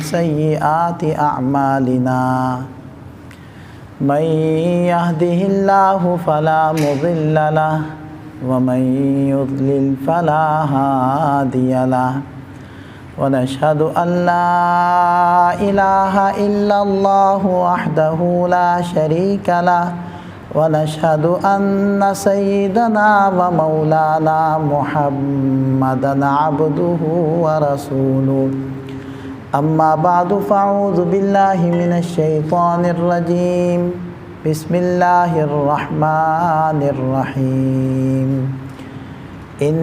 سيئات أعمالنا من يهده الله فلا مضل له ومن يضلل فلا هادي له ونشهد أن لا إله إلا الله وحده لا شريك له ونشهد أن سيدنا ومولانا محمدًا عبده ورسوله أما بعد فأعوذ بالله من الشيطان الرجيم بسم الله الرحمن الرحيم إن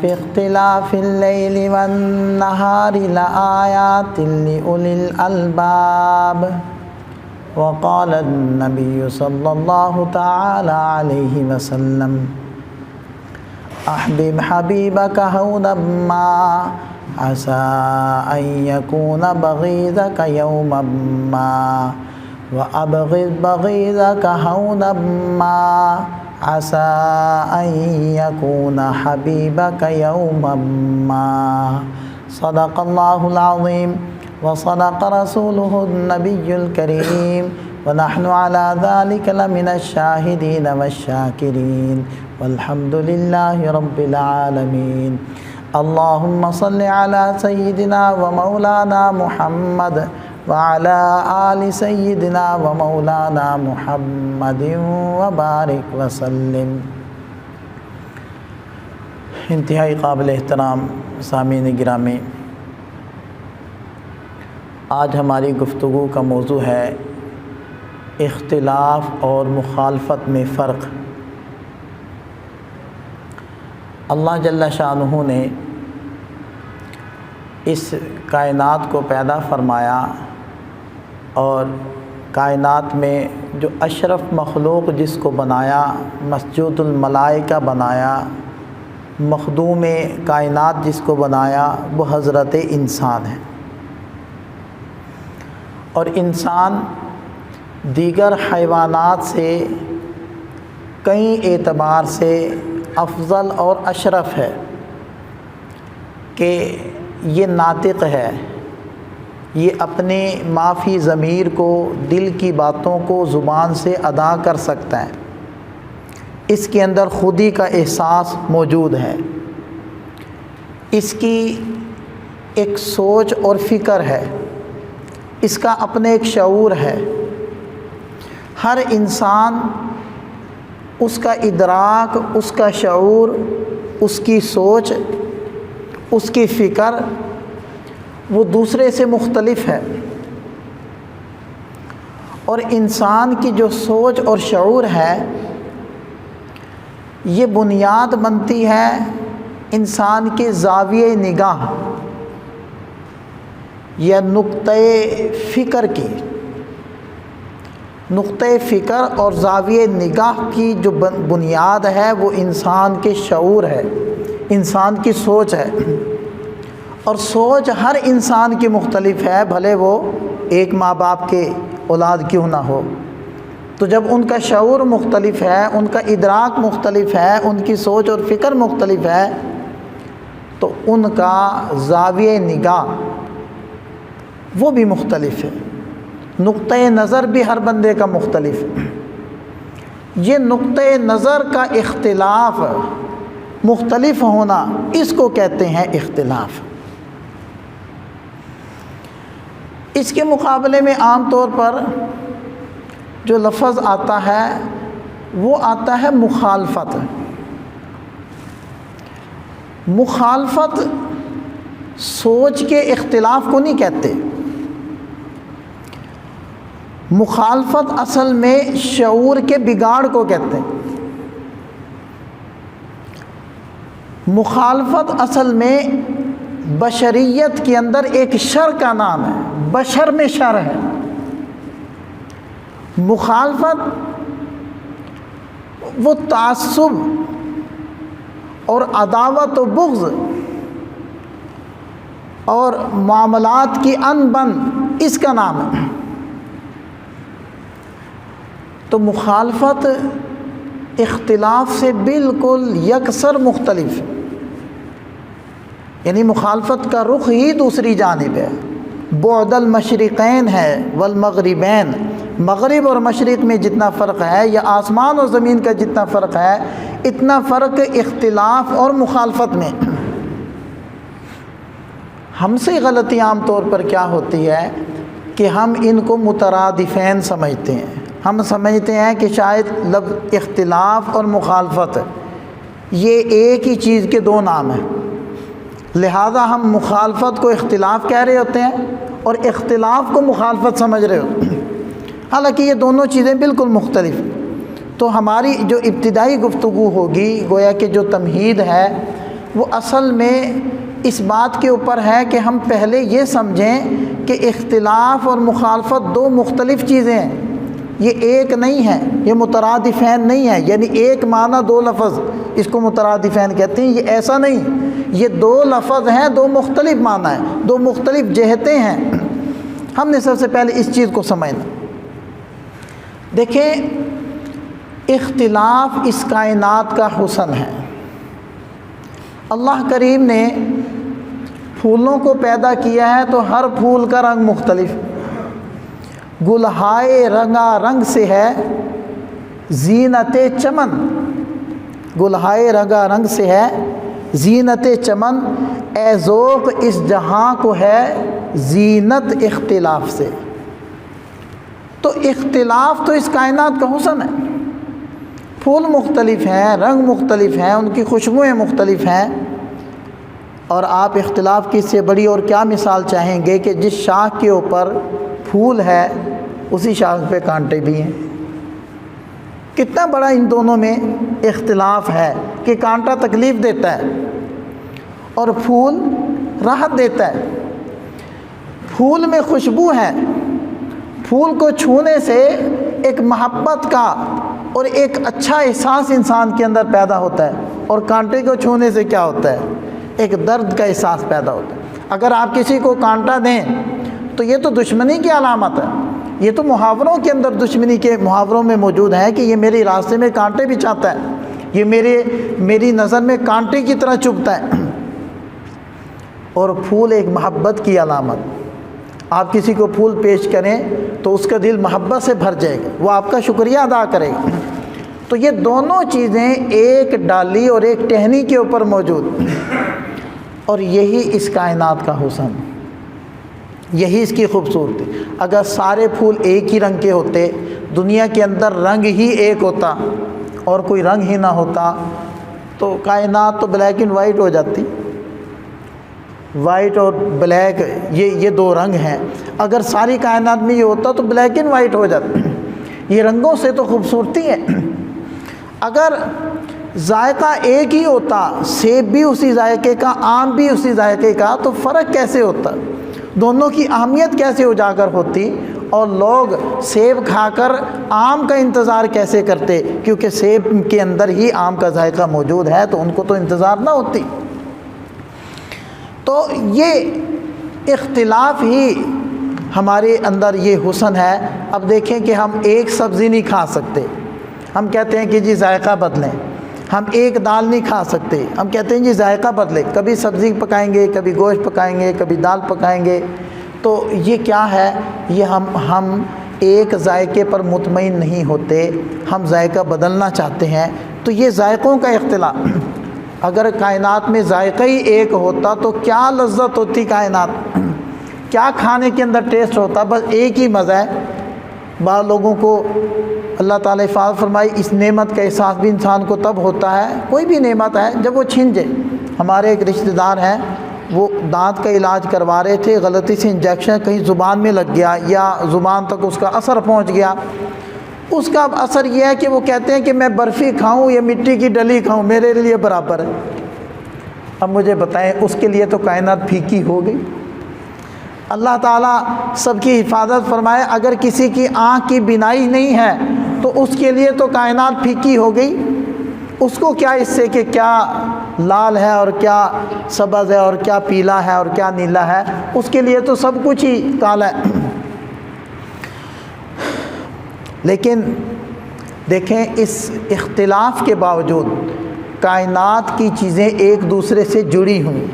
في اختلاف الليل والنهار لآيات لأولي الألباب وقال النبي صلى الله تعالى عليه وسلم أحبب حبيبك هونا ما عسى أن يكون بغيضك يوما ما وأبغض بغيضك هونا ما عسى أن يكون حبيبك يوما ما صدق الله العظيم وصدق رسوله النبي الكريم ونحن على ذلك لمن الشاهدين والشاكرين والحمد لله رب العالمين اللهم صل على سيدنا ومولانا محمد وعلى آل سيدنا ومولانا محمد وبارك وسلم۔ انتہائی قابل احترام سامعین گرامی، آج ہماری گفتگو کا موضوع ہے اختلاف اور مخالفت میں فرق۔ اللہ جل شانہ نے اس کائنات کو پیدا فرمایا اور کائنات میں جو اشرف مخلوق جس کو بنایا، مسجود الملائکہ بنایا، مخدوم کائنات جس کو بنایا، وہ حضرت انسان ہے۔ اور انسان دیگر حیوانات سے کئی اعتبار سے افضل اور اشرف ہے کہ یہ ناطق ہے، یہ اپنے معافی ضمیر کو، دل کی باتوں کو زبان سے ادا کر سکتا ہے، اس کے اندر خودی کا احساس موجود ہے، اس کی ایک سوچ اور فکر ہے، اس کا اپنے ایک شعور ہے۔ ہر انسان اس کا ادراک، اس کا شعور، اس کی سوچ، اس کی فکر وہ دوسرے سے مختلف ہے، اور انسان کی جو سوچ اور شعور ہے یہ بنیاد بنتی ہے انسان کے زاویہ نگاہ یا نقطۂ فکر کی۔ نقطۂ فکر اور زاویہ نگاہ کی جو بنیاد ہے وہ انسان کے شعور ہے، انسان کی سوچ ہے، اور سوچ ہر انسان کی مختلف ہے، بھلے وہ ایک ماں باپ کے اولاد کیوں نہ ہو۔ تو جب ان کا شعور مختلف ہے، ان کا ادراک مختلف ہے، ان کی سوچ اور فکر مختلف ہے، تو ان کا زاویہ نگاہ وہ بھی مختلف ہے، نقطۂ نظر بھی ہر بندے کا مختلف ہے۔ یہ نقطۂ نظر کا اختلاف، مختلف ہونا، اس کو کہتے ہیں اختلاف۔ اس کے مقابلے میں عام طور پر جو لفظ آتا ہے وہ آتا ہے مخالفت۔ مخالفت سوچ کے اختلاف کو نہیں کہتے، مخالفت اصل میں شعور کے بگاڑ کو کہتے ہیں۔ مخالفت اصل میں بشریت کے اندر ایک شر کا نام ہے، بشر میں شر ہے۔ مخالفت وہ تعصب اور عداوت و بغض اور معاملات کی انبن، اس کا نام ہے۔ تو مخالفت اختلاف سے بالکل یکسر مختلف ہے، یعنی مخالفت کا رخ ہی دوسری جانب ہے۔ بعد المشرقین ہے والمغربین، مغرب اور مشرق میں جتنا فرق ہے یا آسمان اور زمین کا جتنا فرق ہے اتنا فرق اختلاف اور مخالفت میں۔ ہم سے غلطی عام طور پر کیا ہوتی ہے کہ ہم ان کو مترادفین سمجھتے ہیں، ہم سمجھتے ہیں کہ شاید لفظ اختلاف اور مخالفت یہ ایک ہی چیز کے دو نام ہیں، لہذا ہم مخالفت کو اختلاف کہہ رہے ہوتے ہیں اور اختلاف کو مخالفت سمجھ رہے ہوتے ہیں، حالانکہ یہ دونوں چیزیں بالکل مختلف۔ تو ہماری جو ابتدائی گفتگو ہوگی گویا کہ جو تمہید ہے وہ اصل میں اس بات کے اوپر ہے کہ ہم پہلے یہ سمجھیں کہ اختلاف اور مخالفت دو مختلف چیزیں ہیں، یہ ایک نہیں ہے، یہ مترادفین نہیں ہے، یعنی ایک معنی دو لفظ اس کو مترادفین کہتے ہیں، یہ ایسا نہیں، یہ دو لفظ ہیں، دو مختلف معنی ہیں، دو مختلف جہتیں ہیں۔ ہم نے سب سے پہلے اس چیز کو سمجھنا۔ دیکھیں، اختلاف اس کائنات کا حسن ہے۔ اللہ کریم نے پھولوں کو پیدا کیا ہے تو ہر پھول کا رنگ مختلف، گلہائے رنگا رنگ سے ہے زینت چمن، گلہائے رنگا رنگ سے ہے زینت چمن، اے ذوق اس جہاں کو ہے زینت اختلاف سے۔ تو اختلاف تو اس کائنات کا حسن ہے، پھول مختلف ہیں، رنگ مختلف ہیں، ان کی خوشبوئیں مختلف ہیں، اور آپ اختلاف کی سے بڑی اور کیا مثال چاہیں گے کہ جس شاخ کے اوپر پھول ہے اسی شاخ پہ کانٹے بھی ہیں۔ کتنا بڑا ان دونوں میں اختلاف ہے کہ کانٹا تکلیف دیتا ہے اور پھول راحت دیتا ہے۔ پھول میں خوشبو ہے، پھول کو چھونے سے ایک محبت کا اور ایک اچھا احساس انسان کے اندر پیدا ہوتا ہے، اور کانٹے کو چھونے سے کیا ہوتا ہے؟ ایک درد کا احساس پیدا ہوتا ہے۔ اگر آپ کسی کو کانٹا دیں تو یہ تو دشمنی کی علامت ہے، یہ تو محاوروں کے اندر دشمنی کے محاوروں میں موجود ہے کہ یہ میرے راستے میں کانٹے بھی چاہتا ہے، یہ میری نظر میں کانٹے کی طرح چبھتا ہے۔ اور پھول ایک محبت کی علامت، آپ کسی کو پھول پیش کریں تو اس کا دل محبت سے بھر جائے گا، وہ آپ کا شکریہ ادا کرے گا۔ تو یہ دونوں چیزیں ایک ڈالی اور ایک ٹہنی کے اوپر موجود، اور یہی اس کائنات کا حسن، یہی اس کی خوبصورتی۔ اگر سارے پھول ایک ہی رنگ کے ہوتے، دنیا کے اندر رنگ ہی ایک ہوتا اور کوئی رنگ ہی نہ ہوتا تو کائنات تو بلیک اینڈ وائٹ ہو جاتی۔ وائٹ اور بلیک یہ دو رنگ ہیں، اگر ساری کائنات میں یہ ہوتا تو بلیک اینڈ وائٹ ہو جاتا۔ یہ رنگوں سے تو خوبصورتی ہے۔ اگر ذائقہ ایک ہی ہوتا، سیب بھی اسی ذائقے کا، آم بھی اسی ذائقے کا، تو فرق کیسے ہوتا؟ دونوں کی اہمیت کیسے اجاگر ہوتی؟ اور لوگ سیب کھا کر آم کا انتظار کیسے کرتے؟ کیونکہ سیب کے اندر ہی آم کا ذائقہ موجود ہے، تو ان کو تو انتظار نہ ہوتی۔ تو یہ اختلاف ہی ہمارے اندر یہ حسن ہے۔ اب دیکھیں کہ ہم ایک سبزی نہیں کھا سکتے، ہم کہتے ہیں کہ جی ذائقہ بدلیں۔ ہم ایک دال نہیں کھا سکتے، ہم کہتے ہیں جی ذائقہ بدلے، کبھی سبزی پکائیں گے، کبھی گوشت پکائیں گے، کبھی دال پکائیں گے۔ تو یہ کیا ہے؟ یہ ہم ایک ذائقے پر مطمئن نہیں ہوتے، ہم ذائقہ بدلنا چاہتے ہیں۔ تو یہ ذائقوں کا اختلاف۔ اگر کائنات میں ذائقہ ہی ایک ہوتا تو کیا لذت ہوتی کائنات، کیا کھانے کے اندر ٹیسٹ ہوتا؟ بس ایک ہی مزہ ہے۔ بعض لوگوں کو اللہ تعالیٰ حفاظت فرمائی، اس نعمت کا احساس بھی انسان کو تب ہوتا ہے، کوئی بھی نعمت ہے، جب وہ چھن جائے۔ ہمارے ایک رشتہ دار ہیں، وہ دانت کا علاج کروا رہے تھے، غلطی سے انجیکشن کہیں زبان میں لگ گیا یا زبان تک اس کا اثر پہنچ گیا۔ اس کا اثر یہ ہے کہ وہ کہتے ہیں کہ میں برفی کھاؤں یا مٹی کی ڈلی کھاؤں میرے لیے برابر ہے۔ اب مجھے بتائیں، اس کے لیے تو کائنات پھیکی ہو گئی۔ اللہ تعالیٰ سب کی حفاظت فرمائے، اگر کسی کی آنکھ کی بینائی نہیں ہے تو اس کے لیے تو کائنات پھیکی ہو گئی۔ اس کو کیا اس سے کہ کیا لال ہے اور کیا سبز ہے اور کیا پیلا ہے اور کیا نیلا ہے، اس کے لیے تو سب کچھ ہی کالا ہے۔ لیکن دیکھیں، اس اختلاف کے باوجود کائنات کی چیزیں ایک دوسرے سے جڑی ہوئی۔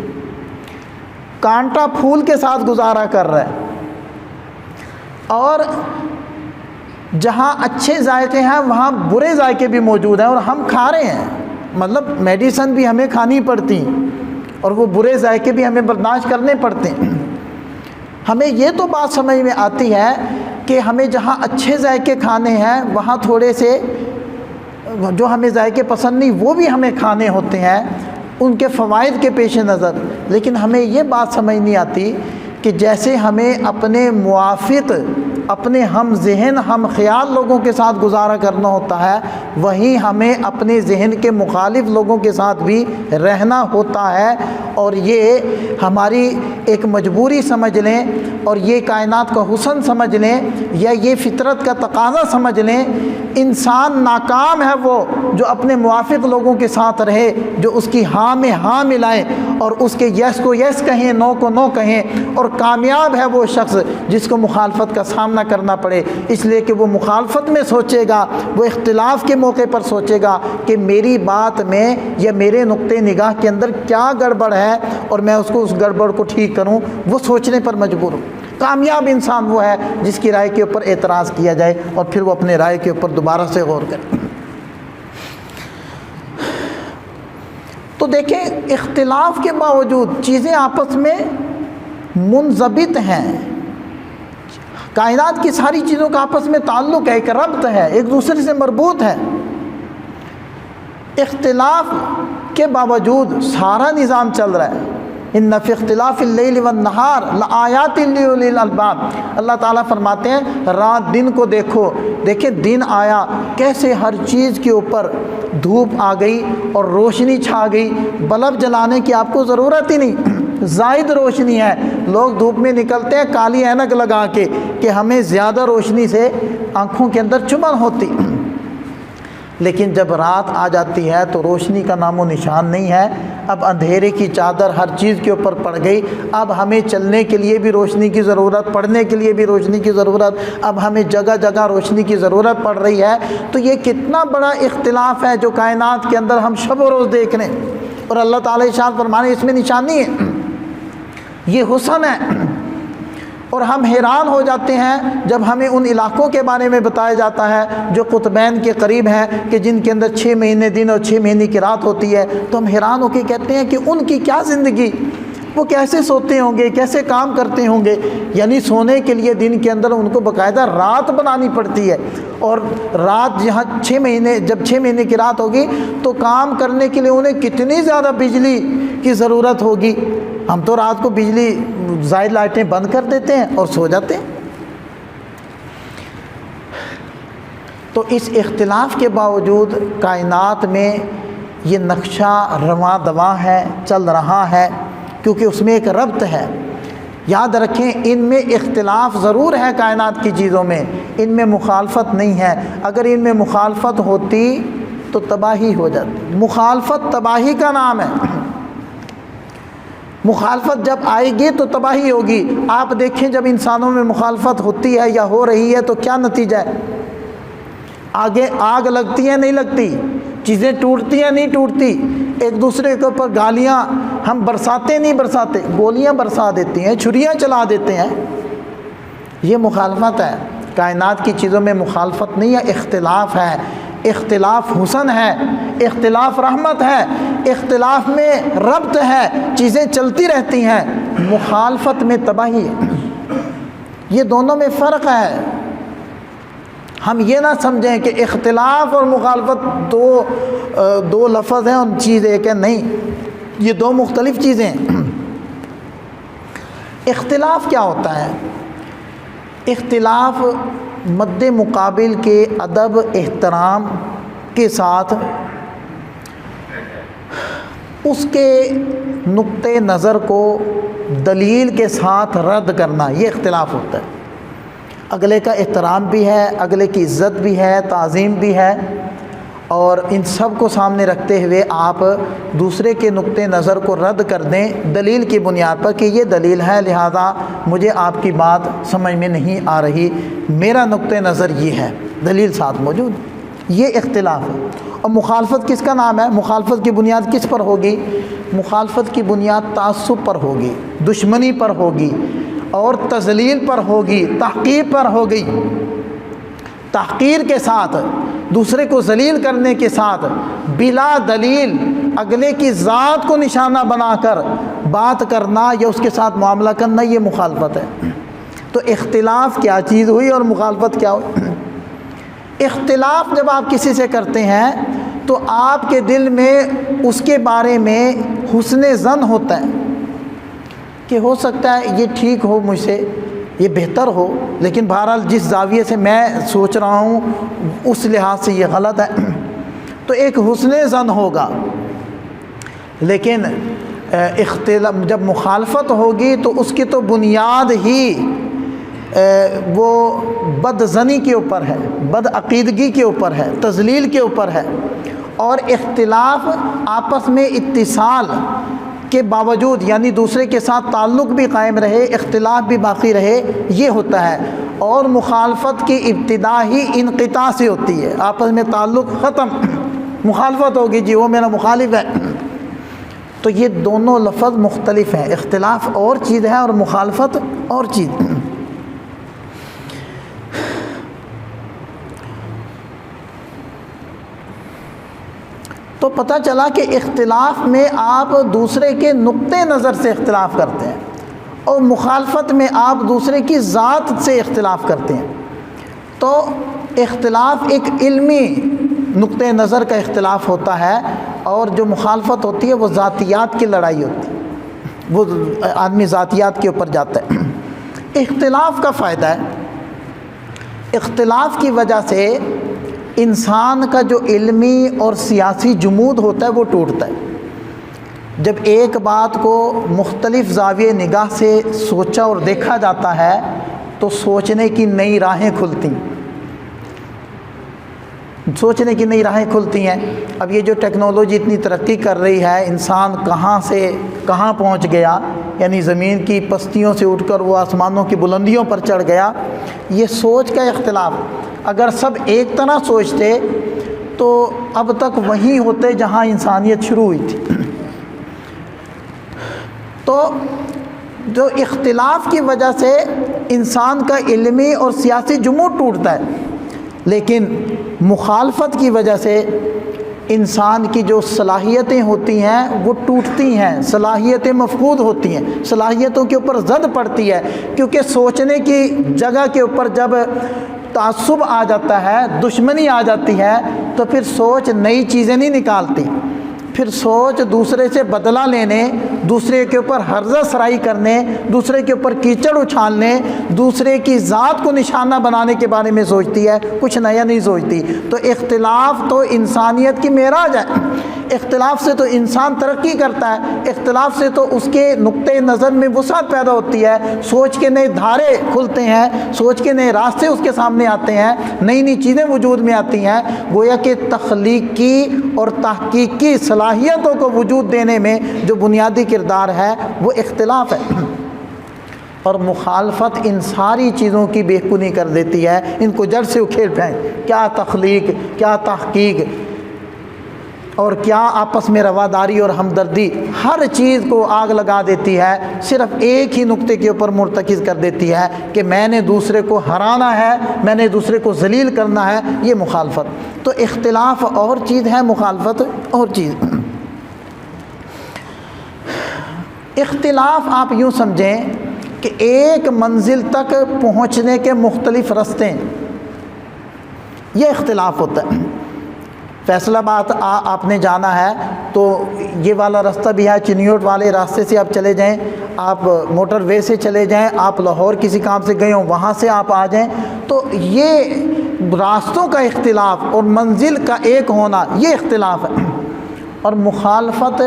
کانٹا پھول کے ساتھ گزارا کر رہا ہے، اور جہاں اچھے ذائقے ہیں وہاں برے ذائقے بھی موجود ہیں اور ہم کھا رہے ہیں، مطلب میڈیسن بھی ہمیں کھانی پڑتی اور وہ برے ذائقے بھی ہمیں برداشت کرنے پڑتے ہیں۔ ہمیں یہ تو بات سمجھ میں آتی ہے کہ ہمیں جہاں اچھے ذائقے کھانے ہیں وہاں تھوڑے سے جو ہمیں ذائقے پسند نہیں وہ بھی ہمیں کھانے ہوتے ہیں ان کے فوائد کے پیش نظر، لیکن ہمیں یہ بات سمجھ نہیں آتی کہ جیسے ہمیں اپنے موافق، اپنے ہم ذہن ہم خیال لوگوں کے ساتھ گزارا کرنا ہوتا ہے، وہیں ہمیں اپنے ذہن کے مخالف لوگوں کے ساتھ بھی رہنا ہوتا ہے، اور یہ ہماری ایک مجبوری سمجھ لیں اور یہ کائنات کا حسن سمجھ لیں یا یہ فطرت کا تقاضا سمجھ لیں۔ انسان ناکام ہے وہ جو اپنے موافق لوگوں کے ساتھ رہے، جو اس کی ہاں میں ہاں ملائیں اور اس کے یس کو یس کہیں، نو کو نو کہیں، اور کامیاب ہے وہ شخص جس کو مخالفت کا سامنا کرنا پڑے، اس لیے کہ وہ مخالفت میں سوچے گا، وہ اختلاف کے موقع پر سوچے گا کہ میری بات میں یا میرے نقطۂ نگاہ کے اندر کیا گڑبڑ ہے اور میں اس کو اس گڑبڑ کو ٹھیک کروں، وہ سوچنے پر مجبور ہوں۔ کامیاب انسان وہ ہے جس کی رائے کے اوپر اعتراض کیا جائے اور پھر وہ اپنے رائے کے اوپر دوبارہ سے غور کرے۔ تو دیکھیں اختلاف کے باوجود چیزیں آپس میں منضبط ہیں، کائنات کی ساری چیزوں کا آپس میں تعلق ہے، ایک ربط ہے، ایک دوسرے سے مربوط ہے۔ اختلاف کے باوجود سارا نظام چل رہا ہے۔ ان فی اختلاف اللیل والنہار لآیات لأولی الالباب، اللہ تعالیٰ فرماتے ہیں رات دن کو دیکھو، دیکھیں دن آیا کیسے ہر چیز کے اوپر دھوپ آ گئی اور روشنی چھا گئی، بلب جلانے کی آپ کو ضرورت ہی نہیں، زائد روشنی ہے، لوگ دھوپ میں نکلتے ہیں کالی اینک لگا کے کہ ہمیں زیادہ روشنی سے آنکھوں کے اندر چبھن ہوتی، لیکن جب رات آ جاتی ہے تو روشنی کا نام و نشان نہیں ہے، اب اندھیرے کی چادر ہر چیز کے اوپر پڑ گئی، اب ہمیں چلنے کے لیے بھی روشنی کی ضرورت، پڑھنے کے لیے بھی روشنی کی ضرورت، اب ہمیں جگہ جگہ روشنی کی ضرورت پڑ رہی ہے۔ تو یہ کتنا بڑا اختلاف ہے جو کائنات کے اندر ہم شب و روز دیکھ رہے ہیں، اور اللہ تعالیٰ ارشاد فرمانے اس میں نشانی ہے، یہ حسن ہے۔ اور ہم حیران ہو جاتے ہیں جب ہمیں ان علاقوں کے بارے میں بتایا جاتا ہے جو قطبین کے قریب ہیں کہ جن کے اندر 6 مہینے دن اور 6 مہینے کی رات ہوتی ہے، تو ہم حیران ہو کے کہتے ہیں کہ ان کی کیا زندگی، وہ کیسے سوتے ہوں گے، کیسے کام کرتے ہوں گے، یعنی سونے کے لیے دن کے اندر ان کو باقاعدہ رات بنانی پڑتی ہے، اور رات جہاں 6 مہینے، جب 6 مہینے کی رات ہوگی تو کام کرنے کے لیے انہیں کتنی زیادہ بجلی کی ضرورت ہوگی۔ ہم تو رات کو بجلی زائد لائٹیں بند کر دیتے ہیں اور سو جاتے ہیں۔ تو اس اختلاف کے باوجود کائنات میں یہ نقشہ رواں دواں ہے، چل رہا ہے، کیونکہ اس میں ایک ربط ہے۔ یاد رکھیں ان میں اختلاف ضرور ہے، کائنات کی چیزوں میں ان میں مخالفت نہیں ہے، اگر ان میں مخالفت ہوتی تو تباہی ہو جاتی، مخالفت تباہی کا نام ہے، مخالفت جب آئے گی تو تباہی ہوگی۔ آپ دیکھیں جب انسانوں میں مخالفت ہوتی ہے یا ہو رہی ہے تو کیا نتیجہ ہے، آگے آگ لگتی ہے نہیں لگتی، چیزیں ٹوٹتی ہیں نہیں ٹوٹتی، ایک دوسرے کے اوپر گالیاں ہم برساتے نہیں برساتے، گولیاں برسا دیتی ہیں، چھریاں چلا دیتے ہیں، یہ مخالفت ہے۔ کائنات کی چیزوں میں مخالفت نہیں ہے، اختلاف ہے، اختلاف حسن ہے، اختلاف رحمت ہے، اختلاف میں ربط ہے، چیزیں چلتی رہتی ہیں، مخالفت میں تباہی ہے، یہ دونوں میں فرق ہے۔ ہم یہ نہ سمجھیں کہ اختلاف اور مخالفت دو لفظ ہیں اور چیز ایک ہے، نہیں، یہ دو مختلف چیزیں ہیں۔ اختلاف کیا ہوتا ہے؟ اختلاف مد مقابل کے ادب احترام کے ساتھ اس کے نقطۂ نظر کو دلیل کے ساتھ رد کرنا، یہ اختلاف ہوتا ہے۔ اگلے کا احترام بھی ہے، اگلے کی عزت بھی ہے، تعظیم بھی ہے، اور ان سب کو سامنے رکھتے ہوئے آپ دوسرے کے نقطۂ نظر کو رد کر دیں دلیل کی بنیاد پر کہ یہ دلیل ہے، لہذا مجھے آپ کی بات سمجھ میں نہیں آ رہی، میرا نقطۂ نظر یہ ہے، دلیل ساتھ موجود، یہ اختلاف ہے۔ اور مخالفت کس کا نام ہے؟ مخالفت کی بنیاد کس پر ہوگی؟ مخالفت کی بنیاد تعصب پر ہوگی، دشمنی پر ہوگی، اور تذلیل پر ہوگی، تحقیر پر ہوگی، تحقیر کے ساتھ، دوسرے کو ذلیل کرنے کے ساتھ، بلا دلیل اگلے کی ذات کو نشانہ بنا کر بات کرنا یا اس کے ساتھ معاملہ کرنا، یہ مخالفت ہے۔ تو اختلاف کیا چیز ہوئی اور مخالفت کیا ہوئی؟ اختلاف جب آپ کسی سے کرتے ہیں تو آپ کے دل میں اس کے بارے میں حسن ظن ہوتا ہے کہ ہو سکتا ہے یہ ٹھیک ہو، مجھ سے یہ بہتر ہو، لیکن بہرحال جس زاویے سے میں سوچ رہا ہوں اس لحاظ سے یہ غلط ہے، تو ایک حسن ظن ہوگا۔ لیکن جب مخالفت ہوگی تو اس کی تو بنیاد ہی وہ بد ظنی کے اوپر ہے، بد عقیدگی کے اوپر ہے، تضلیل کے اوپر ہے، اور اختلاف آپس میں اتصال کے باوجود، یعنی دوسرے کے ساتھ تعلق بھی قائم رہے، اختلاف بھی باقی رہے، یہ ہوتا ہے۔ اور مخالفت کی ابتدا ہی انقطاع سے ہوتی ہے، آپس میں تعلق ختم، مخالفت ہوگی، جی وہ میرا مخالف ہے۔ تو یہ دونوں لفظ مختلف ہیں، اختلاف اور چیز ہے اور مخالفت اور چیز۔ تو پتہ چلا کہ اختلاف میں آپ دوسرے کے نقطۂ نظر سے اختلاف کرتے ہیں، اور مخالفت میں آپ دوسرے کی ذات سے اختلاف کرتے ہیں۔ تو اختلاف ایک علمی نقطۂ نظر کا اختلاف ہوتا ہے، اور جو مخالفت ہوتی ہے وہ ذاتیات کی لڑائی ہوتی ہے، وہ آدمی ذاتیات کے اوپر جاتا ہے۔ اختلاف کا فائدہ ہے، اختلاف کی وجہ سے انسان کا جو علمی اور سیاسی جمود ہوتا ہے وہ ٹوٹتا ہے۔ جب ایک بات کو مختلف زاویے نگاہ سے سوچا اور دیکھا جاتا ہے تو سوچنے کی نئی راہیں کھلتی ہیں، سوچنے کی نئی راہیں کھلتی ہیں۔ اب یہ جو ٹیکنالوجی اتنی ترقی کر رہی ہے، انسان کہاں سے کہاں پہنچ گیا، یعنی زمین کی پستیوں سے اٹھ کر وہ آسمانوں کی بلندیوں پر چڑھ گیا، یہ سوچ کا اختلاف۔ اگر سب ایک طرح سوچتے تو اب تک وہیں ہوتے جہاں انسانیت شروع ہوئی تھی۔ تو جو اختلاف کی وجہ سے انسان کا علمی اور سیاسی جمود ٹوٹتا ہے، لیکن مخالفت کی وجہ سے انسان کی جو صلاحیتیں ہوتی ہیں وہ ٹوٹتی ہیں، صلاحیتیں مفقود ہوتی ہیں، صلاحیتوں کے اوپر زد پڑتی ہے، کیونکہ سوچنے کی جگہ کے اوپر جب تعصب آ جاتا ہے، دشمنی آ جاتی ہے، تو پھر سوچ نئی چیزیں نہیں نکالتی، پھر سوچ دوسرے سے بدلہ لینے، دوسرے کے اوپر ہرزہ سرائی کرنے، دوسرے کے اوپر کیچڑ اچھالنے، دوسرے کی ذات کو نشانہ بنانے کے بارے میں سوچتی ہے، کچھ نیا نہیں سوچتی۔ تو اختلاف تو انسانیت کی معراج ہے، اختلاف سے تو انسان ترقی کرتا ہے، اختلاف سے تو اس کے نقطۂ نظر میں وسعت پیدا ہوتی ہے، سوچ کے نئے دھارے کھلتے ہیں، سوچ کے نئے راستے اس کے سامنے آتے ہیں، نئی نئی چیزیں وجود میں آتی ہیں۔ گویا کہ تخلیقی اور تحقیقی صلاحیتوں کو وجود دینے میں جو بنیادی کردار ہے وہ اختلاف ہے، اور مخالفت ان ساری چیزوں کی بےخونی کر دیتی ہے، ان کو جڑ سے اکھیڑ پھینک، کیا تخلیق، کیا تحقیق، اور کیا آپس میں رواداری اور ہمدردی، ہر چیز کو آگ لگا دیتی ہے، صرف ایک ہی نقطے کے اوپر مرتکز کر دیتی ہے کہ میں نے دوسرے کو ہرانا ہے، میں نے دوسرے کو ذلیل کرنا ہے، یہ مخالفت۔ تو اختلاف اور چیز ہے، مخالفت اور چیز۔ اختلاف آپ یوں سمجھیں کہ ایک منزل تک پہنچنے کے مختلف راستے، یہ اختلاف ہوتا ہے۔ فیصل آباد آپ نے جانا ہے تو یہ والا راستہ بھی ہے، چنیوٹ والے راستے سے آپ چلے جائیں، آپ موٹر وے سے چلے جائیں، آپ لاہور کسی کام سے گئے ہوں وہاں سے آپ آ جائیں، تو یہ راستوں کا اختلاف اور منزل کا ایک ہونا، یہ اختلاف ہے۔ اور مخالفت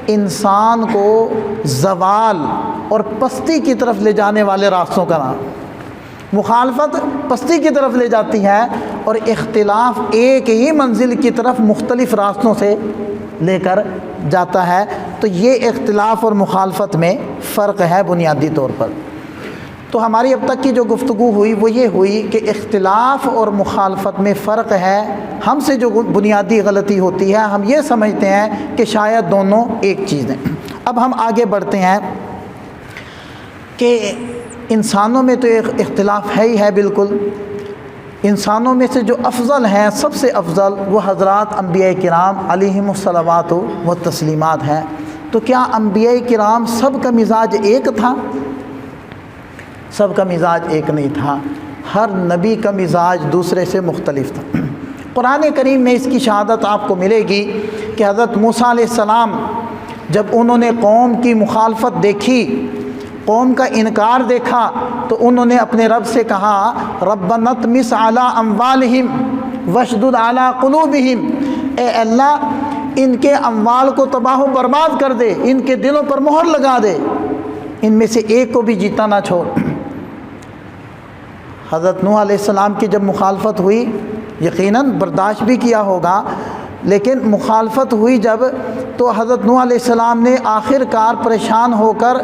انسان کو زوال اور پستی کی طرف لے جانے والے راستوں کا نام، مخالفت پستی کی طرف لے جاتی ہے، اور اختلاف ایک ہی منزل کی طرف مختلف راستوں سے لے کر جاتا ہے۔ تو یہ اختلاف اور مخالفت میں فرق ہے بنیادی طور پر۔ تو ہماری اب تک کی جو گفتگو ہوئی وہ یہ ہوئی کہ اختلاف اور مخالفت میں فرق ہے۔ ہم سے جو بنیادی غلطی ہوتی ہے، ہم یہ سمجھتے ہیں کہ شاید دونوں ایک چیز ہیں۔ اب ہم آگے بڑھتے ہیں کہ انسانوں میں تو ایک اختلاف ہے ہی ہے بالکل. انسانوں میں سے جو افضل ہیں، سب سے افضل، وہ حضرات انبیاء کرام علیہم الصلوات و تسلیمات ہیں. تو کیا انبیاء کرام سب کا مزاج ایک تھا؟ سب کا مزاج ایک نہیں تھا. ہر نبی کا مزاج دوسرے سے مختلف تھا. قرآن کریم میں اس کی شہادت آپ کو ملے گی کہ حضرت موسیٰ علیہ السلام جب انہوں نے قوم کی مخالفت دیکھی، قوم کا انکار دیکھا، تو انہوں نے اپنے رب سے کہا ربنا اطمس علی اموالہم واشدد علی قلوبہم، اے اللہ ان کے اموال کو تباہ و برباد کر دے، ان کے دلوں پر مہر لگا دے، ان میں سے ایک کو بھی جیتا نہ چھوڑ. حضرت نوح علیہ السلام کی جب مخالفت ہوئی، یقیناً برداشت بھی کیا ہوگا، لیکن مخالفت ہوئی جب، تو حضرت نوح علیہ السلام نے آخر کار پریشان ہو کر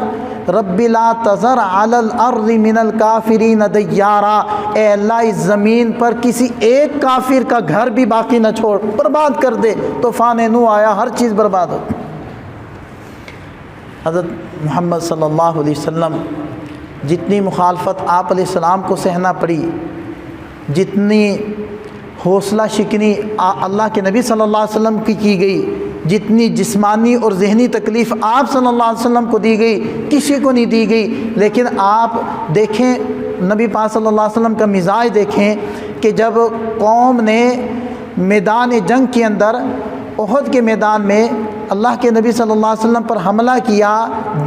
رب لا تذر علی الارض من الکافرین دیارا، اے اللہ اس زمین پر کسی ایک کافر کا گھر بھی باقی نہ چھوڑ، برباد کر دے. طوفان نوح آیا، ہر چیز برباد ہو. حضرت محمد صلی اللہ علیہ وسلم جتنی مخالفت آپ علیہ السلام کو سہنا پڑی، جتنی حوصلہ شکنی اللہ کے نبی صلی اللہ علیہ وسلم کی گئی، جتنی جسمانی اور ذہنی تکلیف آپ صلی اللہ علیہ وسلم کو دی گئی، کسی کو نہیں دی گئی. لیکن آپ دیکھیں نبی پاک صلی اللہ علیہ وسلم کا مزاج دیکھیں کہ جب قوم نے میدان جنگ کے اندر، احد کے میدان میں اللہ کے نبی صلی اللہ علیہ وسلم پر حملہ کیا،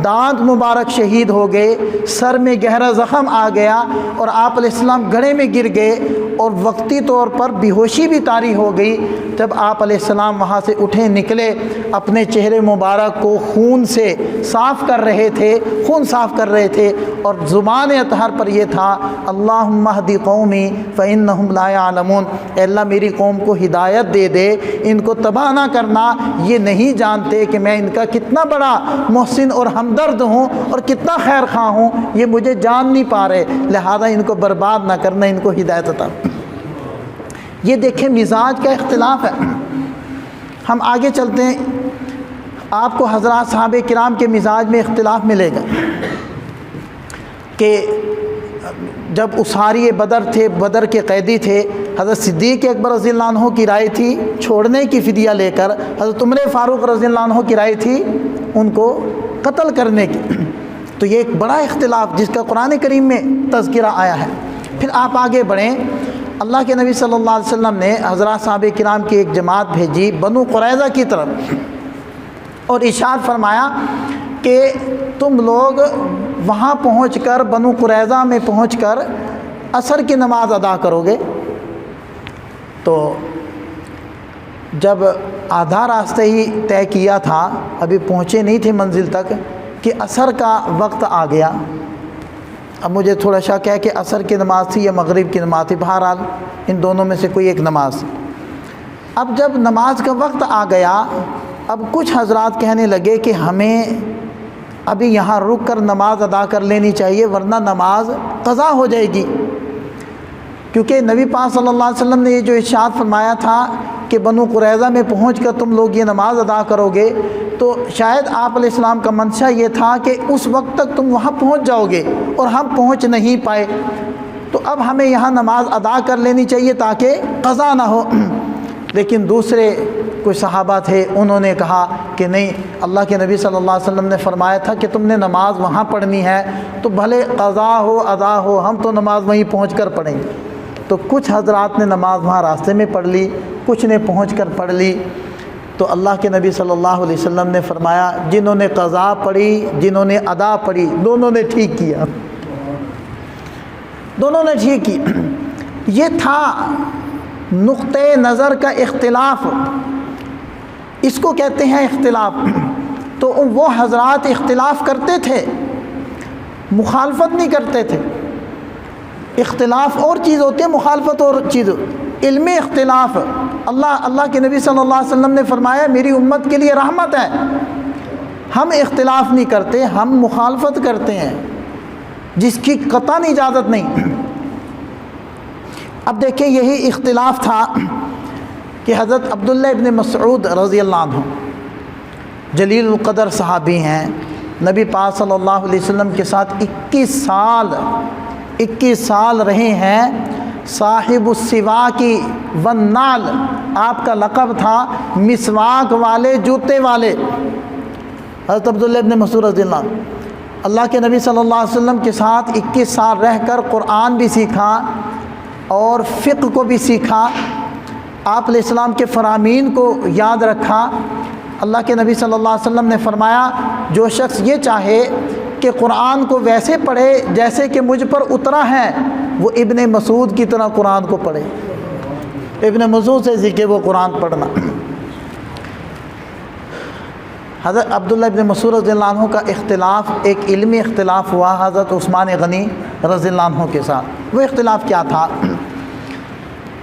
دانت مبارک شہید ہو گئے، سر میں گہرا زخم آ گیا اور آپ علیہ السلام گڑھے میں گر گئے اور وقتی طور پر بے ہوشی بھی طاری ہو گئی. جب آپ علیہ السلام وہاں سے اٹھے نکلے، اپنے چہرے مبارک کو خون سے صاف کر رہے تھے، خون صاف کر رہے تھے، اور زبان اطہر پر یہ تھا اللہم اہدی قومی فانہم لا یعلمون، اے اللہ میری قوم کو ہدایت دے دے، ان کو تباہ نہ کرنا، یہ نہیں جانتے کہ میں ان کا کتنا بڑا محسن اور ہمدرد ہوں اور کتنا خیر خواہ ہوں، یہ مجھے جان نہیں پا رہے، لہذا ان کو برباد نہ کرنا، ان کو ہدایت عطا. یہ دیکھیں مزاج کا اختلاف ہے. ہم آگے چلتے ہیں، آپ کو حضرات صحابہ کرام کے مزاج میں اختلاف ملے گا کہ جب اساری بدر تھے، بدر کے قیدی تھے، حضرت صدیق اکبر رضی اللہ عنہ کی رائے تھی چھوڑنے کی فدیہ لے کر، حضرت عمر فاروق رضی اللہ عنہ کی رائے تھی ان کو قتل کرنے کی. تو یہ ایک بڑا اختلاف جس کا قرآن کریم میں تذکرہ آیا ہے. پھر آپ آگے بڑھیں، اللہ کے نبی صلی اللہ علیہ وسلم نے حضرات صحابہ کرام کی ایک جماعت بھیجی بنو قریظہ کی طرف، اور ارشاد فرمایا کہ تم لوگ وہاں پہنچ کر، بنو قریظہ میں پہنچ کر عصر کی نماز ادا کرو گے. تو جب آدھا راستہ ہی طے کیا تھا، ابھی پہنچے نہیں تھے منزل تک، کہ عصر کا وقت آ گیا. اب مجھے تھوڑا شک ہے کہ عصر کی نماز تھی یا مغرب کی نماز تھی، بہرحال ان دونوں میں سے کوئی ایک نماز. اب جب نماز کا وقت آ گیا، اب کچھ حضرات کہنے لگے کہ ہمیں ابھی یہاں رک کر نماز ادا کر لینی چاہیے، ورنہ نماز قضا ہو جائے گی. کیونکہ نبی پاک صلی اللہ علیہ وسلم نے یہ جو ارشاد فرمایا تھا کہ بنو قریظہ میں پہنچ کر تم لوگ یہ نماز ادا کرو گے، تو شاید آپ علیہ السلام کا منشا یہ تھا کہ اس وقت تک تم وہاں پہنچ جاؤ گے، اور ہم پہنچ نہیں پائے، تو اب ہمیں یہاں نماز ادا کر لینی چاہیے تاکہ قضا نہ ہو. لیکن دوسرے کوئی صحابہ تھے، انہوں نے کہا کہ نہیں، اللہ کے نبی صلی اللہ علیہ وسلم نے فرمایا تھا کہ تم نے نماز وہاں پڑھنی ہے، تو بھلے قضا ہو ادا ہو، ہم تو نماز وہیں پہنچ کر پڑھیں گے. تو کچھ حضرات نے نماز وہاں راستے میں پڑھ لی، کچھ نے پہنچ کر پڑھ لی. تو اللہ کے نبی صلی اللہ علیہ وسلم نے فرمایا جنہوں نے قضا پڑھی، جنہوں نے ادا پڑھی، دونوں نے ٹھیک کیا، دونوں نے ٹھیک کی. یہ تھا نقطۂ نظر کا اختلاف، اس کو کہتے ہیں اختلاف. تو وہ حضرات اختلاف کرتے تھے، مخالفت نہیں کرتے تھے. اختلاف اور چیز ہوتی ہے، مخالفت اور چیز. علم اختلاف، اللہ کے نبی صلی اللہ علیہ وسلم نے فرمایا میری امت کے لیے رحمت ہے. ہم اختلاف نہیں کرتے، ہم مخالفت کرتے ہیں جس کی قطعاً اجازت نہیں. اب دیکھیں یہی اختلاف تھا کہ حضرت عبداللہ ابن مسعود رضی اللہ عنہ جلیل القدر صحابی ہیں، نبی پاک صلی اللہ علیہ وسلم کے ساتھ 21 سال رہے ہیں۔ صاحب السواکی والنعل، آپ کا لقب تھا مسواک والے، جوتے والے۔ حضرت عبداللہ ابن مسعود رضی اللہ عنہ اللہ کے نبی صلی اللہ علیہ وسلم کے ساتھ 21 سال رہ کر قرآن بھی سیکھا اور فقہ کو بھی سیکھا، آپ علیہ السلام کے فرامین کو یاد رکھا۔ اللہ کے نبی صلی اللہ علیہ وسلم نے فرمایا، جو شخص یہ چاہے کہ قرآن کو ویسے پڑھے جیسے کہ مجھ پر اترا ہے، وہ ابن مسعود کی طرح قرآن کو پڑھے۔ ابن مسعود سے سیکھے وہ قرآن پڑھنا۔ حضرت عبداللہ ابن مسعود رضی اللہ عنہ کا اختلاف، ایک علمی اختلاف ہوا حضرت عثمان غنی رضی اللہ عنہ کے ساتھ۔ وہ اختلاف کیا تھا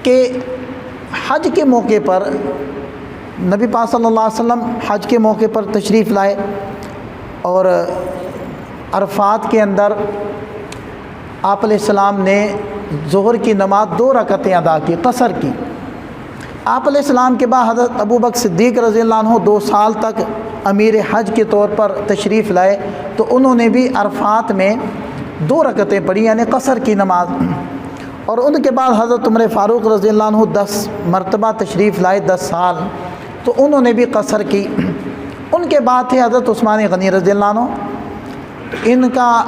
کہ حج کے موقع پر نبی پاک صلی اللہ علیہ وسلم حج کے موقع پر تشریف لائے اور عرفات کے اندر آپ علیہ السلام نے ظہر کی نماز 2 رکعتیں ادا کی، قصر کی۔ آپ علیہ السلام کے بعد حضرت ابوبکر صدیق رضی اللہ عنہ 2 سال تک امیر حج کے طور پر تشریف لائے، تو انہوں نے بھی عرفات میں 2 رکعتیں پڑھی، یعنی قصر کی نماز۔ اور ان کے بعد حضرت عمر فاروق رضی اللہ عنہ 10 مرتبہ تشریف لائے، 10 سال، تو انہوں نے بھی قصر کی۔ ان کے بعد تھے حضرت عثمان غنی رضی اللہ عنہ، ان کا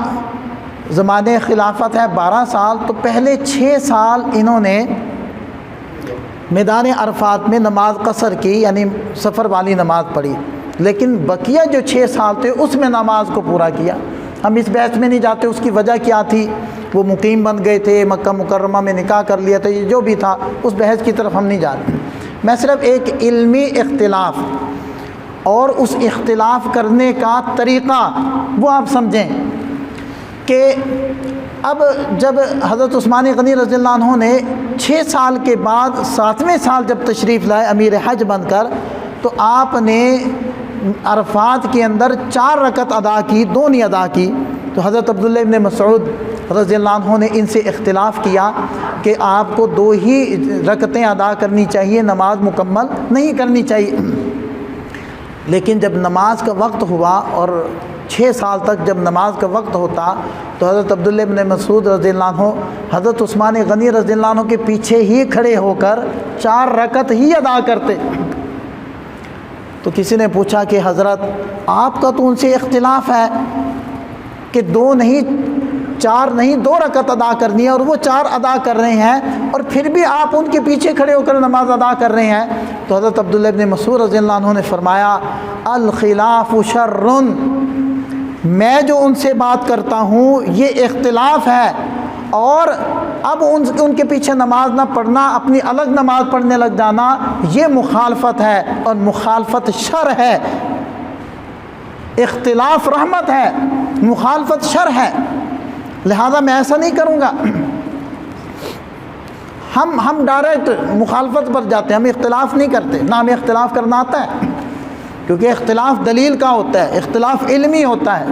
زمانے خلافت ہے 12 سال، تو پہلے 6 سال انہوں نے میدان عرفات میں نماز قصر کی، یعنی سفر والی نماز پڑھی، لیکن بقیہ جو 6 سال تھے اس میں نماز کو پورا کیا۔ ہم اس بحث میں نہیں جاتے اس کی وجہ کیا تھی، وہ مقیم بن گئے تھے، مکہ مکرمہ میں نکاح کر لیا تھا، یہ جو بھی تھا اس بحث کی طرف ہم نہیں جاتے۔ میں صرف ایک علمی اختلاف اور اس اختلاف کرنے کا طریقہ وہ آپ سمجھیں کہ اب جب حضرت عثمان غنی رضی اللہ عنہ نے 6 سال کے بعد 7ویں سال جب تشریف لائے امیر حج بن کر، تو آپ نے عرفات کے اندر 4 رکعت ادا کی، 2 نہیں ادا کی۔ تو حضرت عبداللہ ابن مسعود رضی اللہ عنہ نے ان سے اختلاف کیا کہ آپ کو 2 ہی رکعتیں ادا کرنی چاہیے، نماز مکمل نہیں کرنی چاہیے۔ لیکن جب نماز کا وقت ہوا اور 6 سال تک جب نماز کا وقت ہوتا تو حضرت عبداللہ ابن مسعود رضی اللہ عنہ حضرت عثمان غنی رضی اللہ عنہ کے پیچھے ہی کھڑے ہو کر 4 رکعت ہی ادا کرتے۔ تو کسی نے پوچھا کہ حضرت آپ کا تو ان سے اختلاف ہے کہ 2 نہیں 4 نہیں 2 رکعت ادا کرنی ہے، اور وہ 4 ادا کر رہے ہیں اور پھر بھی آپ ان کے پیچھے کھڑے ہو کر نماز ادا کر رہے ہیں۔ تو حضرت عبداللہ ابن مسعود رضی اللہ عنہ نے فرمایا، الخلاف شر، میں جو ان سے بات کرتا ہوں یہ اختلاف ہے، اور اب ان کے پیچھے نماز نہ پڑھنا، اپنی الگ نماز پڑھنے لگ جانا، یہ مخالفت ہے، اور مخالفت شر ہے۔ اختلاف رحمت ہے، مخالفت شر ہے، لہذا میں ایسا نہیں کروں گا۔ ہم ڈائریکٹ مخالفت پر جاتے ہیں، ہم اختلاف نہیں کرتے، نہ ہمیں اختلاف کرنا آتا ہے، کیونکہ اختلاف دلیل کا ہوتا ہے، اختلاف علمی ہوتا ہے،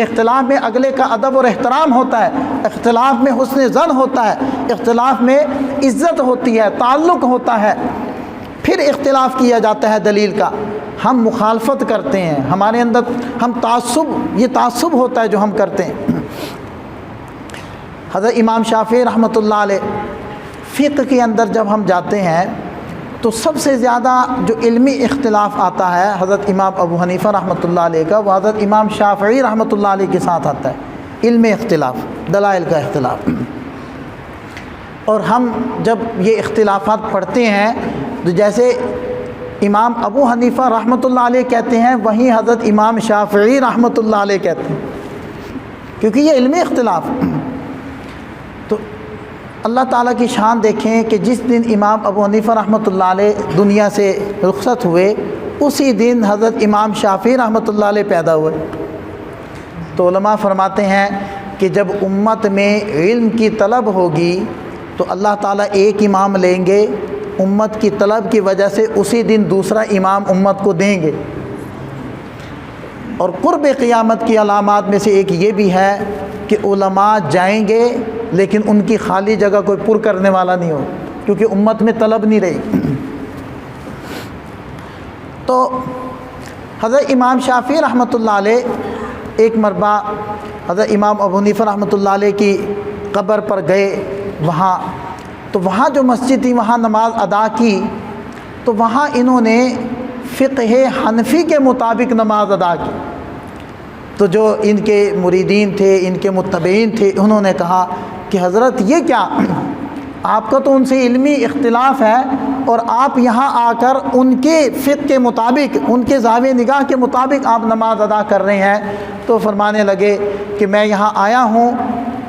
اختلاف میں اگلے کا ادب اور احترام ہوتا ہے، اختلاف میں حسن ظن ہوتا ہے، اختلاف میں عزت ہوتی ہے، تعلق ہوتا ہے، پھر اختلاف کیا جاتا ہے دلیل کا۔ ہم مخالفت کرتے ہیں، ہمارے اندر ہم یہ تعصب ہوتا ہے جو ہم کرتے ہیں۔ حضرت امام شافعی رحمۃ اللہ علیہ فقہ کے اندر جب ہم جاتے ہیں تو سب سے زیادہ جو علمی اختلاف آتا ہے حضرت امام ابو حنیفہ رحمۃ اللہ علیہ کا، وہ حضرت امام شافعی رحمۃ اللہ علیہ کے ساتھ آتا ہے، علمی اختلاف، دلائل کا اختلاف۔ اور ہم جب یہ اختلافات پڑھتے ہیں تو جیسے امام ابو حنیفہ رحمۃ اللہ علیہ کہتے ہیں وہیں حضرت امام شافعی رحمۃ اللہ علیہ کہتے ہیں، کیونکہ یہ علمی اختلاف۔ تو اللہ تعالیٰ کی شان دیکھیں کہ جس دن امام ابو حنیفہ رحمۃ اللہ علیہ دنیا سے رخصت ہوئے، اسی دن حضرت امام شافعی رحمۃ اللہ علیہ پیدا ہوئے۔ تو علماء فرماتے ہیں کہ جب امت میں علم کی طلب ہوگی تو اللہ تعالیٰ ایک امام لیں گے، امت کی طلب کی وجہ سے اسی دن دوسرا امام امت کو دیں گے۔ اور قرب قیامت کی علامات میں سے ایک یہ بھی ہے کہ علماء جائیں گے لیکن ان کی خالی جگہ کوئی پر کرنے والا نہیں ہو، کیونکہ امت میں طلب نہیں رہی۔ تو حضرت امام شافعی رحمۃ اللہ علیہ ایک مرتبہ حضرت امام ابو حنیفہ رحمۃ اللہ علیہ کی قبر پر گئے تو وہاں جو مسجد تھی وہاں نماز ادا کی، تو وہاں انہوں نے فقہ حنفی کے مطابق نماز ادا کی۔ تو جو ان کے مریدین تھے، ان کے متبعین تھے، انہوں نے کہا کہ حضرت یہ کیا، آپ کا تو ان سے علمی اختلاف ہے اور آپ یہاں آ کر ان کے فقہ کے مطابق، ان کے زاویہ نگاہ کے مطابق آپ نماز ادا کر رہے ہیں۔ تو فرمانے لگے کہ میں یہاں آیا ہوں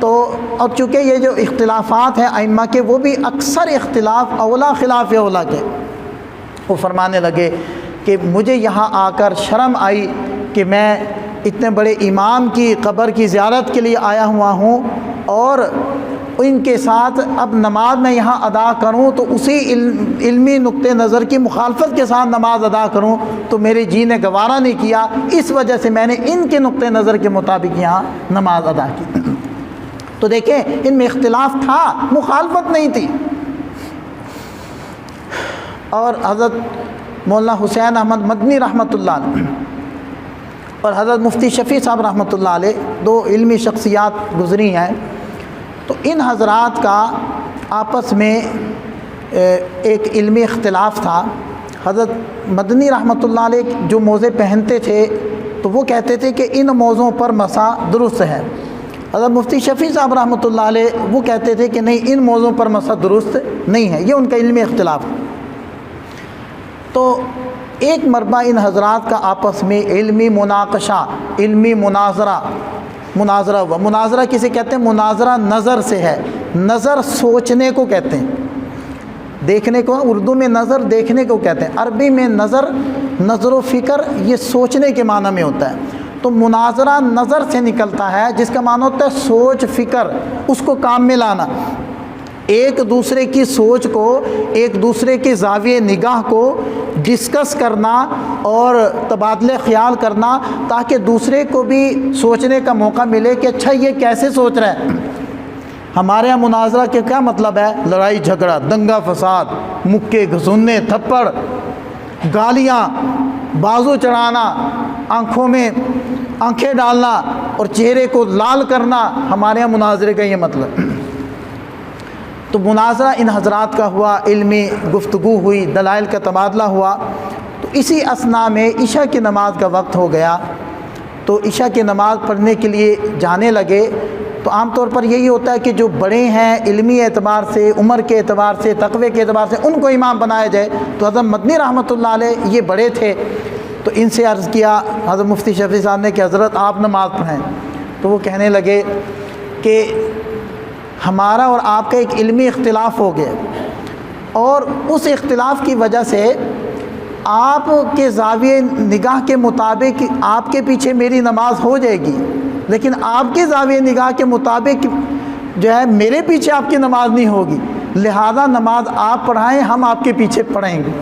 تو اور چونکہ یہ جو اختلافات ہیں ائمہ کے، وہ بھی اکثر اختلاف اولا خلاف اولا کے، وہ فرمانے لگے کہ مجھے یہاں آ کر شرم آئی کہ میں اتنے بڑے امام کی قبر کی زیارت کے لیے آیا ہوا ہوں اور ان کے ساتھ اب نماز میں یہاں ادا کروں تو اسی علمی نقطہ نظر کی مخالفت کے ساتھ نماز ادا کروں تو میرے جی نے گوارا نہیں کیا، اس وجہ سے میں نے ان کے نقطہ نظر کے مطابق یہاں نماز ادا کی۔ تو دیکھیں ان میں اختلاف تھا، مخالفت نہیں تھی۔ اور حضرت مولانا حسین احمد مدنی رحمۃ اللہ علیہ اور حضرت مفتی شفیع صاحب رحمۃ اللہ علیہ، دو علمی شخصیات گزری ہیں، تو ان حضرات کا آپس میں ایک علمی اختلاف تھا۔ حضرت مدنی رحمۃ اللہ علیہ جو موزے پہنتے تھے تو وہ کہتے تھے کہ ان موزوں پر مسح درست ہے۔ حضرت مفتی شفیع صاحب رحمۃ اللہ علیہ وہ کہتے تھے کہ نہیں، ان موزوں پر مسح درست نہیں ہے، یہ ان کا علمی اختلاف۔ تو ایک مرتبہ ان حضرات کا آپس میں علمی مناقشہ، علمی مناظرہ ہوا۔ مناظرہ کسے کہتے ہیں؟ مناظرہ نظر سے ہے، نظر سوچنے کو کہتے ہیں، دیکھنے کو اردو میں نظر دیکھنے کو کہتے ہیں، عربی میں نظر و فکر یہ سوچنے کے معنی میں ہوتا ہے۔ تو مناظرہ نظر سے نکلتا ہے جس کا معنی ہوتا ہے سوچ فکر، اس کو کام میں لانا، ایک دوسرے کی سوچ کو، ایک دوسرے کے زاویہ نگاہ کو ڈسکس کرنا اور تبادلہ خیال کرنا تاکہ دوسرے کو بھی سوچنے کا موقع ملے کہ اچھا یہ کیسے سوچ رہا ہے۔ ہمارے یہاں مناظرہ کے کیا مطلب ہے؟ لڑائی جھگڑا، دنگا فساد، مکے گھسونے، تھپڑ، گالیاں، بازو چڑھانا، آنکھوں میں آنکھیں ڈالنا اور چہرے کو لال کرنا، ہمارے یہاں مناظرے کا یہ مطلب۔ تو مناظرہ ان حضرات کا ہوا، علمی گفتگو ہوئی، دلائل کا تبادلہ ہوا۔ تو اسی اثناء میں عشاء کی نماز کا وقت ہو گیا، تو عشاء کی نماز پڑھنے کے لیے جانے لگے۔ تو عام طور پر یہی ہوتا ہے کہ جو بڑے ہیں علمی اعتبار سے، عمر کے اعتبار سے، تقوی کے اعتبار سے، ان کو امام بنایا جائے۔ تو حضرت مدنی رحمۃ اللہ علیہ یہ بڑے تھے، تو ان سے عرض کیا حضرت مفتی شفیع صاحب نے کہ حضرت آپ نماز پڑھیں۔ تو وہ کہنے لگے کہ ہمارا اور آپ کا ایک علمی اختلاف ہو گیا اور اس اختلاف کی وجہ سے آپ کے زاویہ نگاہ کے مطابق آپ کے پیچھے میری نماز ہو جائے گی، لیکن آپ کے زاویہ نگاہ کے مطابق جو ہے میرے پیچھے آپ کی نماز نہیں ہوگی، لہذا نماز آپ پڑھائیں، ہم آپ کے پیچھے پڑھیں گے،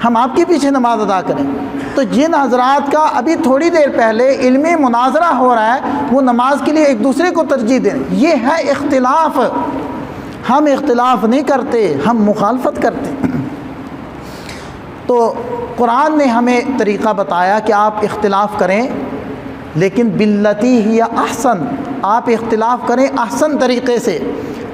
ہم آپ کے پیچھے نماز ادا کریں۔ تو جن حضرات کا ابھی تھوڑی دیر پہلے علمی مناظرہ ہو رہا ہے وہ نماز کے لیے ایک دوسرے کو ترجیح دیں، یہ ہے اختلاف۔ ہم اختلاف نہیں کرتے، ہم مخالفت کرتے ہیں۔ تو قرآن نے ہمیں طریقہ بتایا کہ آپ اختلاف کریں، لیکن باللتی ہی احسن، آپ اختلاف کریں احسن طریقے سے۔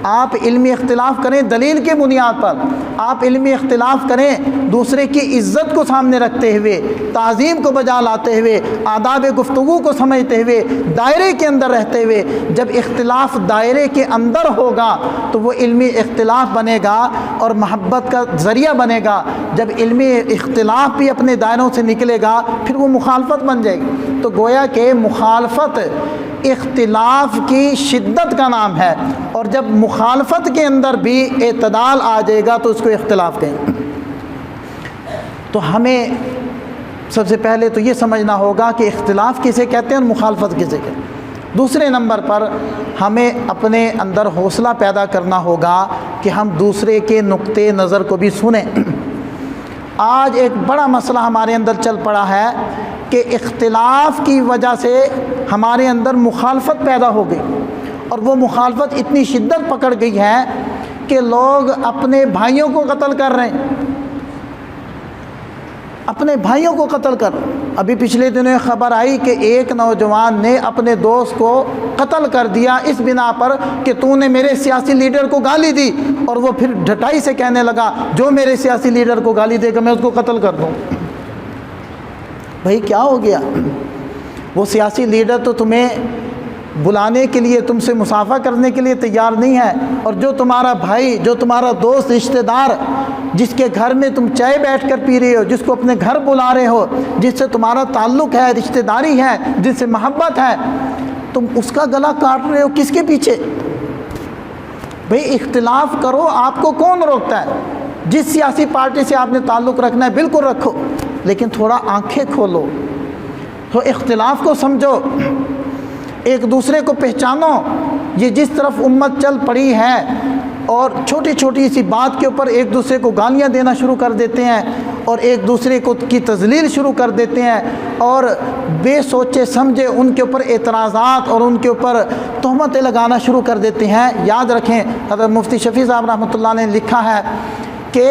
آپ علمی اختلاف کریں دلیل کے بنیاد پر، آپ علمی اختلاف کریں دوسرے کی عزت کو سامنے رکھتے ہوئے، تعظیم کو بجا لاتے ہوئے، آداب گفتگو کو سمجھتے ہوئے، دائرے کے اندر رہتے ہوئے۔ جب اختلاف دائرے کے اندر ہوگا تو وہ علمی اختلاف بنے گا اور محبت کا ذریعہ بنے گا۔ جب علمی اختلاف بھی اپنے دائروں سے نکلے گا پھر وہ مخالفت بن جائے گی۔ تو گویا کہ مخالفت اختلاف کی شدت کا نام ہے، اور جب مخالفت کے اندر بھی اعتدال آ جائے گا تو اس کو اختلاف کہیں۔ تو ہمیں سب سے پہلے تو یہ سمجھنا ہوگا کہ اختلاف کسے کہتے ہیں اور مخالفت کسے کہتے ہیں۔ دوسرے نمبر پر ہمیں اپنے اندر حوصلہ پیدا کرنا ہوگا کہ ہم دوسرے کے نقطہ نظر کو بھی سنیں۔ آج ایک بڑا مسئلہ ہمارے اندر چل پڑا ہے کہ اختلاف کی وجہ سے ہمارے اندر مخالفت پیدا ہو گئی، اور وہ مخالفت اتنی شدت پکڑ گئی ہے کہ لوگ اپنے بھائیوں کو قتل کر رہے ہیں، اپنے بھائیوں کو قتل کر۔ ابھی پچھلے دنوں خبر آئی کہ ایک نوجوان نے اپنے دوست کو قتل کر دیا اس بنا پر کہ تو نے میرے سیاسی لیڈر کو گالی دی، اور وہ پھر ڈھٹائی سے کہنے لگا جو میرے سیاسی لیڈر کو گالی دے گا میں اس کو قتل کر دوں۔ بھائی کیا ہو گیا؟ وہ سیاسی لیڈر تو تمہیں بلانے کے لیے، تم سے مصافحہ کرنے کے لیے تیار نہیں ہے، اور جو تمہارا بھائی، جو تمہارا دوست، رشتہ دار، جس کے گھر میں تم چائے بیٹھ کر پی رہے ہو، جس کو اپنے گھر بلا رہے ہو، جس سے تمہارا تعلق ہے، رشتہ داری ہے، جس سے محبت ہے، تم اس کا گلا کاٹ رہے ہو کس کے پیچھے؟ بھئی اختلاف کرو، آپ کو کون روکتا ہے؟ جس سیاسی پارٹی سے آپ نے تعلق رکھنا ہے بالکل رکھو، لیکن تھوڑا آنکھیں کھولو، تو اختلاف کو سمجھو، ایک دوسرے کو پہچانو۔ یہ جس طرف امت چل پڑی ہے اور چھوٹی چھوٹی سی بات کے اوپر ایک دوسرے کو گالیاں دینا شروع کر دیتے ہیں اور ایک دوسرے کو کی تذلیل شروع کر دیتے ہیں اور بے سوچے سمجھے ان کے اوپر اعتراضات اور ان کے اوپر تہمتیں لگانا شروع کر دیتے ہیں۔ یاد رکھیں حضرت مفتی شفیع صاحب رحمۃ اللہ نے لکھا ہے کہ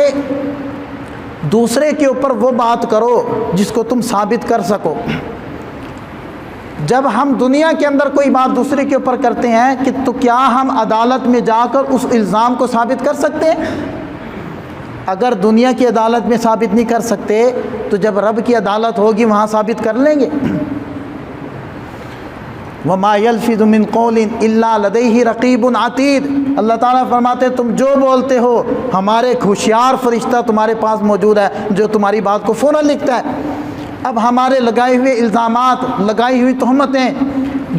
دوسرے کے اوپر وہ بات کرو جس کو تم ثابت کر سکو۔ جب ہم دنیا کے اندر کوئی بات دوسرے کے اوپر کرتے ہیں کہ تو کیا ہم عدالت میں جا کر اس الزام کو ثابت کر سکتے ہیں؟ اگر دنیا کی عدالت میں ثابت نہیں کر سکتے تو جب رب کی عدالت ہوگی وہاں ثابت کر لیں گے۔ وَمَا يَلْفِظُ مِنْ قَوْلٍ إِلَّا لَدَيْهِ رَقِيبٌ عَتِيدٌ، اللہ تعالیٰ فرماتے ہیں تم جو بولتے ہو ہمارے ایک ہوشیار فرشتہ تمہارے پاس موجود ہے جو تمہاری بات کو فوراً لکھتا ہے۔ اب ہمارے لگائے ہوئے الزامات، لگائی ہوئی تہمتیں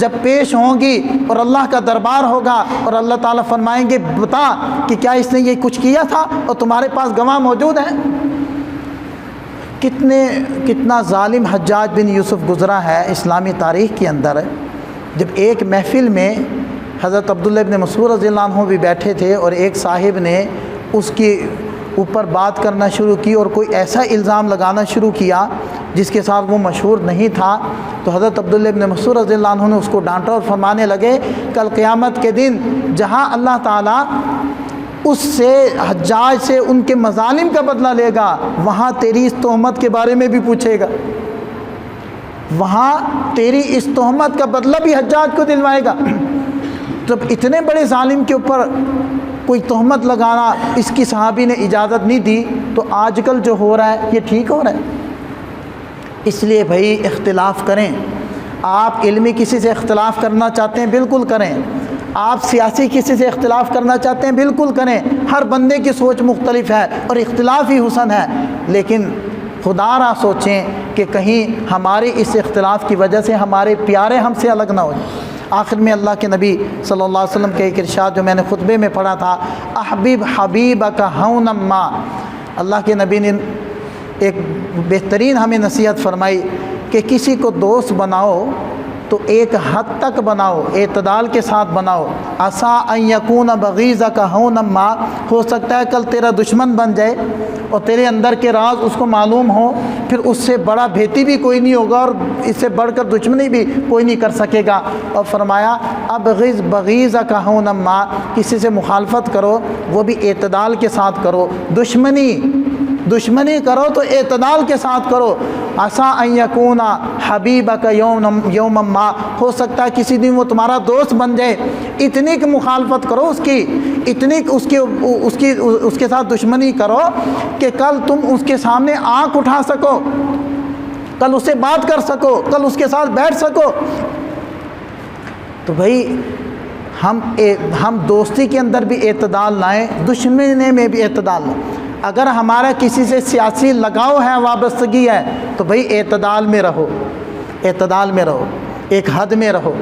جب پیش ہوں گی اور اللہ کا دربار ہوگا اور اللہ تعالیٰ فرمائیں گے بتا کہ کیا اس نے یہ کچھ کیا تھا اور تمہارے پاس گواہ موجود ہیں۔ کتنا ظالم حجاج بن یوسف گزرا ہے اسلامی تاریخ کے اندر۔ جب ایک محفل میں حضرت عبداللہ ابن مسعود رضی اللہ عنہ بھی بیٹھے تھے اور ایک صاحب نے اس کی اوپر بات کرنا شروع کی اور کوئی ایسا الزام لگانا شروع کیا جس کے ساتھ وہ مشہور نہیں تھا، تو حضرت عبداللہ ابن مسعود رضی اللہ عنہ نے اس کو ڈانٹا اور فرمانے لگے کل قیامت کے دن جہاں اللہ تعالیٰ اس سے، حجاج سے، ان کے مظالم کا بدلہ لے گا وہاں تیری اس تہمت کے بارے میں بھی پوچھے گا، وہاں تیری اس تہمت کا بدلہ بھی حجاج کو دلوائے گا۔ جب اتنے بڑے ظالم کے اوپر کوئی تہمت لگانا اس کی صحابی نے اجازت نہیں دی، تو آج کل جو ہو رہا ہے یہ ٹھیک ہو رہا ہے؟ اس لیے بھائی اختلاف کریں۔ آپ علمی کسی سے اختلاف کرنا چاہتے ہیں بالکل کریں، آپ سیاسی کسی سے اختلاف کرنا چاہتے ہیں بالکل کریں، ہر بندے کی سوچ مختلف ہے اور اختلاف ہی حسن ہے، لیکن خدا را سوچیں کہ کہیں ہمارے اس اختلاف کی وجہ سے ہمارے پیارے ہم سے الگ نہ ہو جائیں۔ آخر میں اللہ کے نبی صلی اللہ علیہ وسلم کا ایک ارشاد جو میں نے خطبے میں پڑھا تھا، احبب حبیبک ہونا ما، اللہ کے نبی نے ایک بہترین ہمیں نصیحت فرمائی کہ کسی کو دوست بناؤ تو ایک حد تک بناؤ، اعتدال کے ساتھ بناؤ۔ عسیٰ ان یکون بغیضک ہونا ما، ہو سکتا ہے کل تیرا دشمن بن جائے اور تیرے اندر کے راز اس کو معلوم ہو، پھر اس سے بڑا بھیتی بھی کوئی نہیں ہوگا اور اس سے بڑھ کر دشمنی بھی کوئی نہیں کر سکے گا۔ اور فرمایا ابغض بغیضک ہونا ما، کسی سے مخالفت کرو وہ بھی اعتدال کے ساتھ کرو، دشمنی کرو تو اعتدال کے ساتھ کرو۔ عسیٰ ان یکون حبیبک یوما ما، ہو سکتا ہے کسی دن وہ تمہارا دوست بن جائے، اتنی کی مخالفت کرو اس کی، اتنی اس کے ساتھ دشمنی کرو کہ کل تم اس کے سامنے آنکھ اٹھا سکو، کل اس سے بات کر سکو، کل اس کے ساتھ بیٹھ سکو۔ تو بھائی ہم دوستی کے اندر بھی اعتدال لائیں، دشمنی میں بھی اعتدال لائیں۔ اگر ہمارا کسی سے سیاسی لگاؤ ہے، وابستگی ہے، تو بھئی اعتدال میں رہو، اعتدال میں رہو، ایک حد میں رہو۔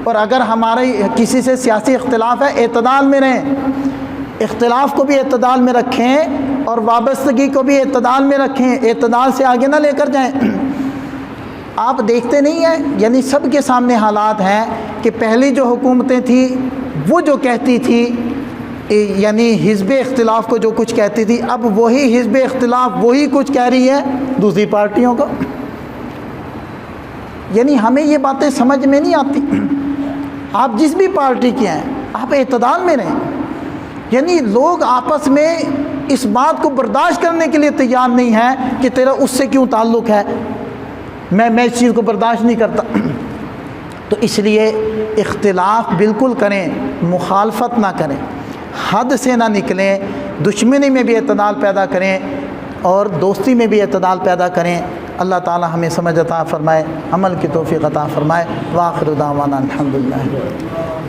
اور اگر ہمارے کسی سے سیاسی اختلاف ہے، اعتدال میں رہیں، اختلاف کو بھی اعتدال میں رکھیں اور وابستگی کو بھی اعتدال میں رکھیں، اعتدال سے آگے نہ لے کر جائیں۔ آپ دیکھتے نہیں ہیں، یعنی سب کے سامنے حالات ہیں کہ پہلی جو حکومتیں تھیں وہ جو کہتی تھی، یعنی حزب اختلاف کو جو کچھ کہتی تھی، اب وہی حزب اختلاف وہی کچھ کہہ رہی ہے دوسری پارٹیوں کو۔ یعنی ہمیں یہ باتیں سمجھ میں نہیں آتی۔ آپ جس بھی پارٹی کے ہیں آپ اعتدال میں رہیں، یعنی لوگ آپس میں اس بات کو برداشت کرنے کے لیے تیار نہیں ہے کہ تیرا اس سے کیوں تعلق ہے، میں اس چیز کو برداشت نہیں کرتا۔ تو اس لیے اختلاف بالکل کریں، مخالفت نہ کریں، حد سے نہ نکلیں، دشمنی میں بھی اعتدال پیدا کریں اور دوستی میں بھی اعتدال پیدا کریں۔ اللہ تعالی ہمیں سمجھ عطا فرمائے، عمل کی توفیق عطا فرمائے۔ وآخر دعوانا الحمدللہ۔